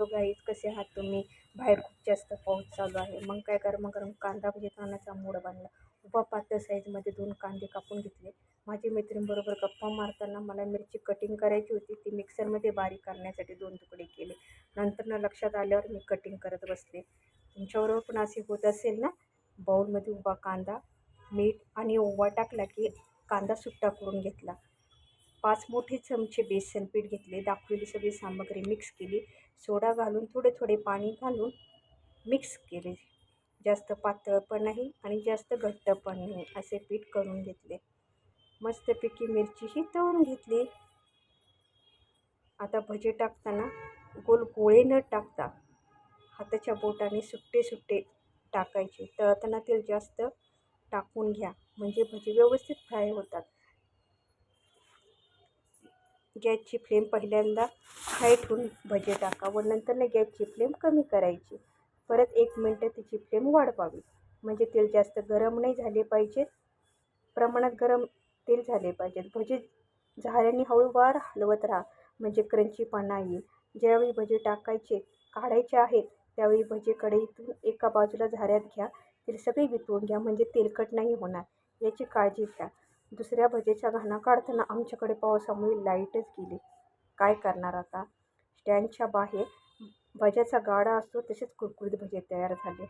Hello guys, कसे आहात तुम्ही? बाहेर खूप जास्त पाऊस चालू आहे. मग काय गरम गरम कांदा भजी खाण्याचा मूड बनला. उभा पातळ साईजमध्ये 2 कांदे कापून घेतले. माझी मैत्रिणीबरोबर गप्पा मारताना मला मिरची कटिंग करायची होती. ती मिक्सरमध्ये बारीक करण्यासाठी 2 तुकडे केले. नंतर लक्षात आल्यावर मी कटिंग करत बसले. तुमच्याबरोबर पण असे होत असेल ना? बाऊलमध्ये उभा कांदा, मीठ आणि ओवा टाकला की कांदा सुट्टा करून घेतला. 5 मोठे चमचे बेसन पीठ घेतले. दाखवलेली सगळी सामग्री मिक्स केली. सोडा घालून थोडे थोडे पाणी घालून मिक्स केले. जास्त पातळ पण नाही आणि जास्त घट्ट पण नाही असे पीठ करून घेतले. मस्तपैकी मिरचीही तळून घेतली. आता भजे टाकताना गोल गोळे न टाकता हाताच्या बोटाने सुट्टे सुट्टे टाकायचे. तळताना तेल जास्त टाकून घ्या म्हणजे भजी व्यवस्थित फ्राय होतात. गॅसची फ्लेम पहिल्यांदा हाय ठेवून भजे टाका व नंतर गॅसची फ्लेम कमी करायची. परत 1 मिनटं तिची फ्लेम वाढवावी. म्हणजे तेल जास्त गरम नाही झाले पाहिजेत, प्रमाणात गरम तेल झाले पाहिजेत. भजे झाऱ्याने हळूवार हलवत राहा म्हणजे क्रंचीपणा येईल. ज्यावेळी भजे काढायचे आहेत त्यावेळी भजे कढईतून एका बाजूला झाऱ्यात घ्या. तेल सगळे वितळून घ्या म्हणजे तेलकट नाही होणार याची काळजी घ्या. दुसऱ्या भजेच्या घाणा काढताना आमच्याकडे पावसामुळे लाईटच गेली. काय करणार आता? स्टँडच्या बाहेर भज्याचा गाडा असतो तसेच कुरकुरीत भजे तयार झाले.